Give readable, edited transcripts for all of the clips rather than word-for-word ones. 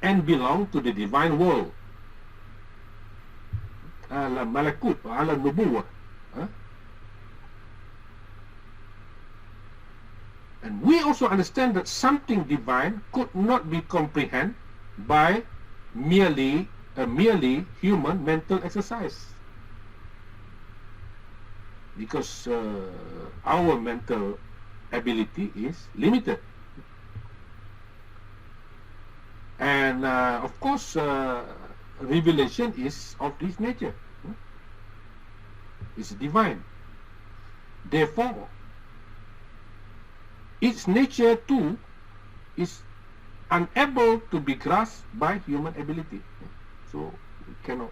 and belong to the divine world. Alam malakut, alam nubuwah. And we also understand that something divine could not be comprehended by merely human mental exercise, because our mental ability is limited. And of course, revelation is of this nature. It's divine. Therefore, its nature too is unable to be grasped by human ability. So we cannot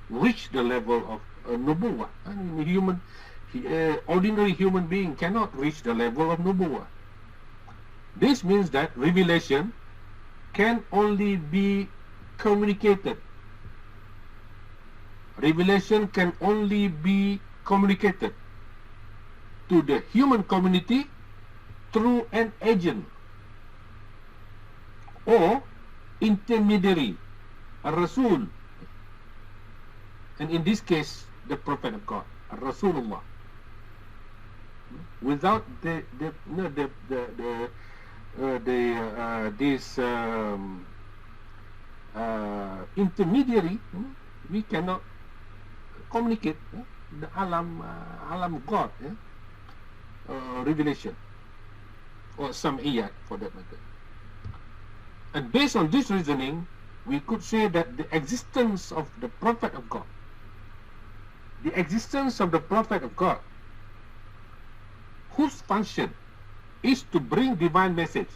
reach the level of nubuwah. I mean, ordinary human being cannot reach the level of nubuwah. This means that revelation can only be communicated. Revelation can only be communicated to the human community through an agent or intermediary, a Rasul, and in this case the Prophet of God, a Rasulullah. Without this intermediary, we cannot communicate the alam God, revelation, or sam'iyat for that matter. And based on this reasoning, we could say that the existence of the Prophet of God, whose function is to bring divine message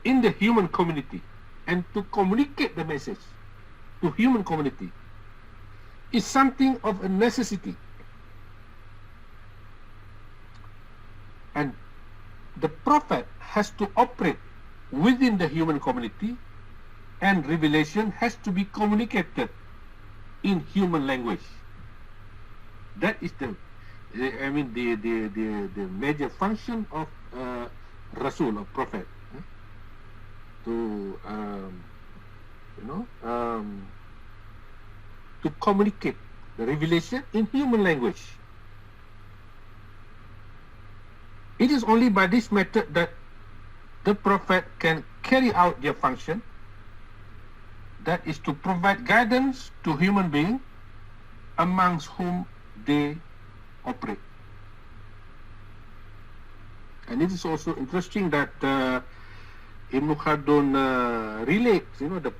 in the human community and to communicate the message to human community, is something of a necessity. And the Prophet has to operate within the human community, and revelation has to be communicated in human language. That is the major function of Rasul, of Prophet, to to communicate the revelation in human language. It is only by this method that the Prophet can carry out their function, that is to provide guidance to human beings amongst whom they operate. And it is also interesting that Ibn Khaldun relates, the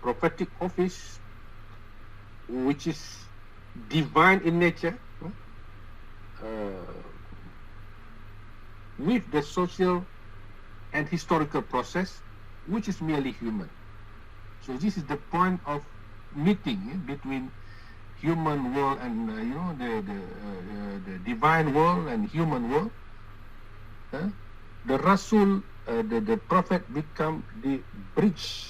prophetic office, which is divine in nature, with the social and historical process, which is merely human. So this is the point of meeting between human world and the divine world and human world. The Rasul, the Prophet, become the bridge,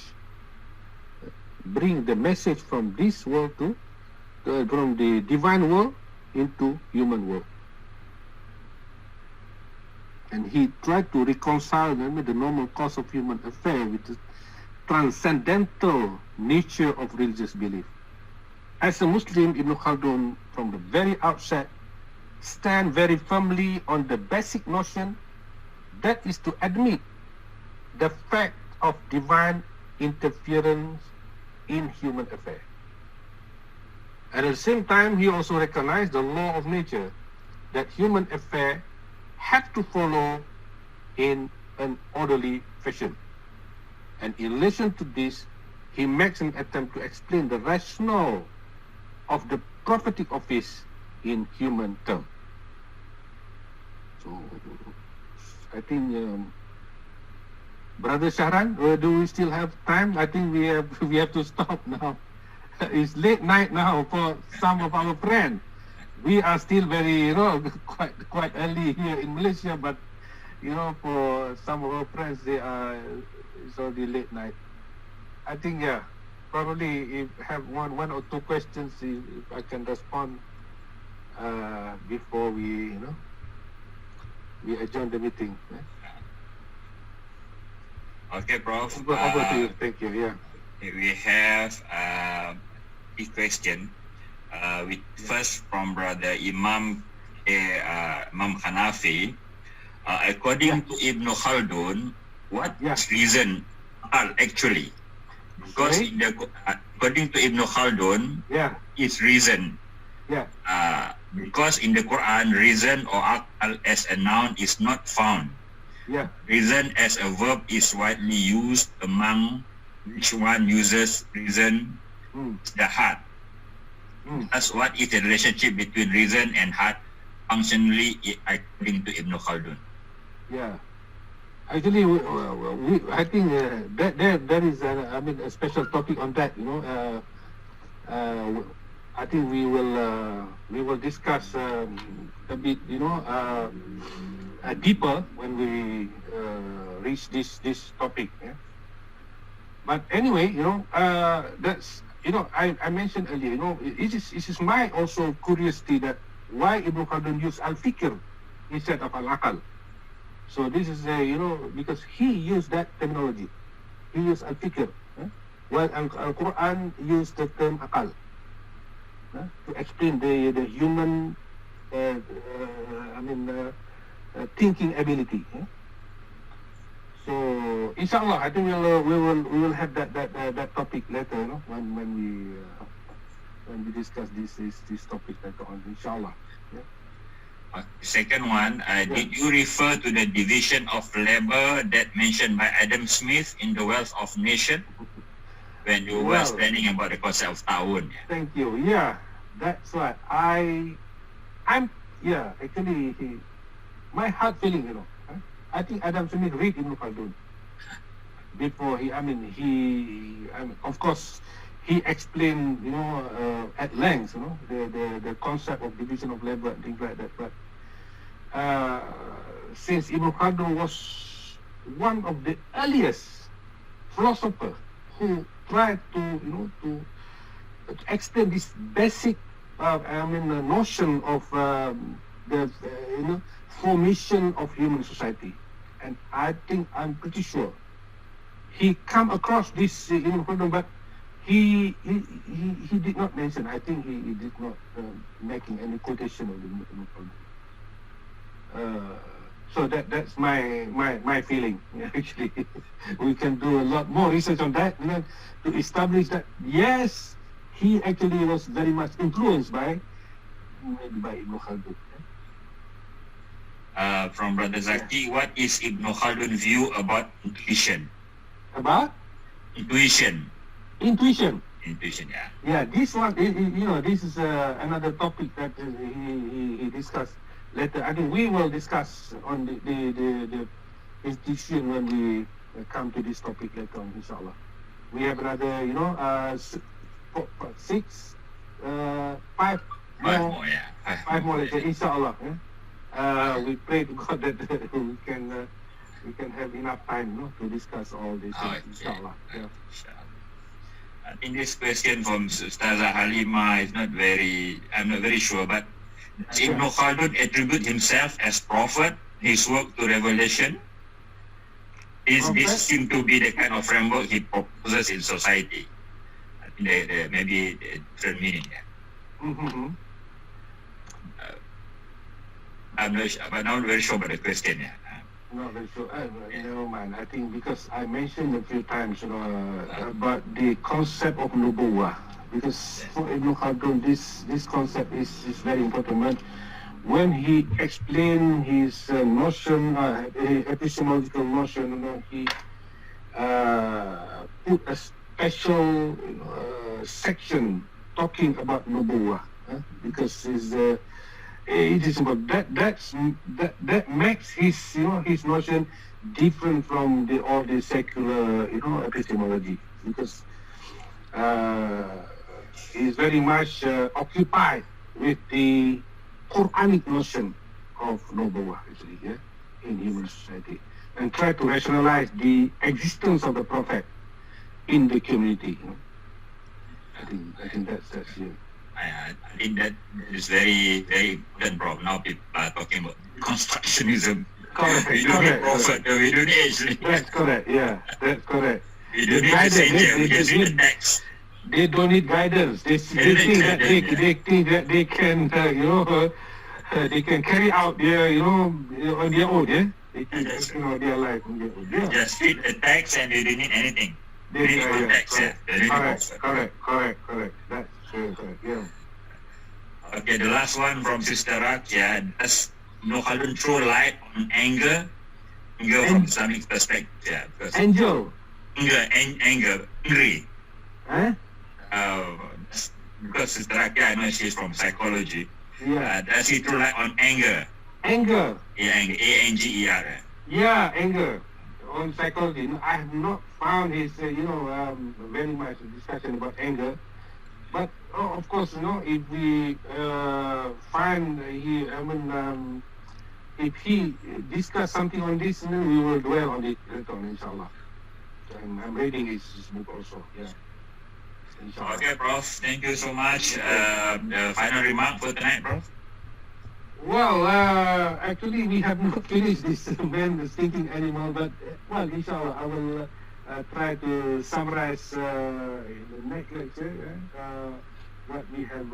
bring the message from this world to from the divine world into human world. And he tried to reconcile the normal course of human affair with the transcendental nature of religious belief. As a Muslim, Ibn Khaldun, from the very outset, stand very firmly on the basic notion, that is to admit the fact of divine interference in human affair. And at the same time, he also recognized the law of nature, that human affair have to follow in an orderly fashion. And in relation to this, he makes an attempt to explain the rationale of the prophetic office in human terms. So, I think, Brother Shahran, do we still have time? I think we have to stop now. It's late night now for some of our friends. We are still very, quite early here in Malaysia, but for some of our friends, it's already late night. I think, probably if have one or two questions, if I can respond before we adjourn the meeting. Okay, Prof. Over to you. Thank you. Yeah. We have a question. First from Brother Imam Hanafi. According to Ibn Khaldun, what is reason actually? Because according to Ibn Khaldun, is reason. Because in the Quran, reason or aqal as a noun is not found. Reason as a verb is widely used, among which one uses reason, the heart. That's what is the relationship between reason and heart functionally according to Ibn Khaldun. Yeah. Actually, I think that is a special topic on that. I think we will discuss a bit, deeper when we reach this topic. Yeah? But anyway, that's I mentioned earlier. It is my also curiosity that why Ibn Khaldun used al-fikr instead of al-aqal. So this is because he used that terminology. He used al-fikr, while al-Quran used the term aqal to explain the human thinking ability. So inshallah, I think we will have that topic later, when we discuss this topic later on, inshallah. Second one, did you refer to the division of labor that mentioned by Adam Smith in The Wealth of Nation when you were explaining about the concept of ta'awun? Thank you. Yeah, that's right. Actually, my heart feeling, I think Adam Smith read Ibn Khaldun before of course, he explained, at length, the concept of division of labor and things like that. But since Ibn Khaldun was one of the earliest philosophers who tried to extend this basic, notion of the formation of human society, and I'm pretty sure he come across this Ibn Khaldun, but he did not mention. I think he did not making any quotation of the Ibn Khaldun. So that's my feeling. Actually, we can do a lot more research on that, to establish that yes, he actually was very much influenced by Ibn Khaldun. From Brother Zaki, what is Ibn Khaldun's view about intuition? About intuition. Intuition, yeah. Yeah, this one, this is another topic that he discussed later. I think we will discuss on the institution when we come to this topic later on, inshallah. We have another, 5 more later, inshallah. We pray to God that we can have enough time, to discuss all this, inshallah. Yeah. I think this question from Ustazah Halima is I'm not very sure, but does Ibn Khaldun attribute himself as prophet, his work to revelation? This seems to be the kind of framework he proposes in society. I think there may be a different meaning there. I'm not very sure about the question. Not very sure. Never mind. I think because I mentioned a few times, about the concept of nubuwah. Because for Ibn Khaldun, this concept is very important. When he explained his notion, epistemological notion, he put a special section talking about nubuwah, because it is about that makes his his notion different from all the secular epistemology, because he's very much occupied with the Quranic notion of nubuwah, actually, in human society, and try to rationalize the existence of the prophet in the community. I think that's it. I think that is very, very important, Prof. Now people are talking about constructionism. Correct. We don't need prophet, we don't need age. That's correct. Yeah, that's correct. We don't need messenger, we just need the text. They don't need guidance. They think that they can, they can carry out their, on their own. Yeah, they can their life on their own. Yeah. Just feed the text and they don't need anything. They need context. Correct. That's correct. Yeah. Okay, the last one from Sister Rakia. Does Ibn Khaldun throw light on anger from Islamic perspective? Yeah, anger, angry. Huh? Because Sister Rakia, I know she's from psychology. Yeah. Does he throw light on anger? Anger. Yeah, anger. A-N-G-E-R. Yeah, anger. On psychology, I have not found his, very much discussion about anger. But of course, if we find if he discuss something on this, we will dwell on it later on, inshallah. And I'm reading his book also. Yeah. Inshallah. Okay, Prof. Thank you so much. Final remark for tonight, Prof. Well, actually, we have not finished this man, the stinking animal, but inshallah, I will try to summarize in the next lecture what we have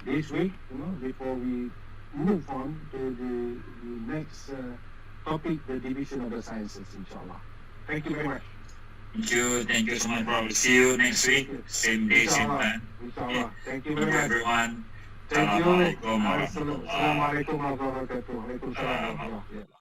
this week, before we move on to the next topic, the division of the sciences, inshallah. Thank you very much. Thank you so much, Prof. See you next week, same day, same time. Inshallah. Thank you very much, everyone. Thank you. Assalamualaikum warahmatullahi wabarakatuh. Assalamualaikum warahmatullahi wabarakatuh.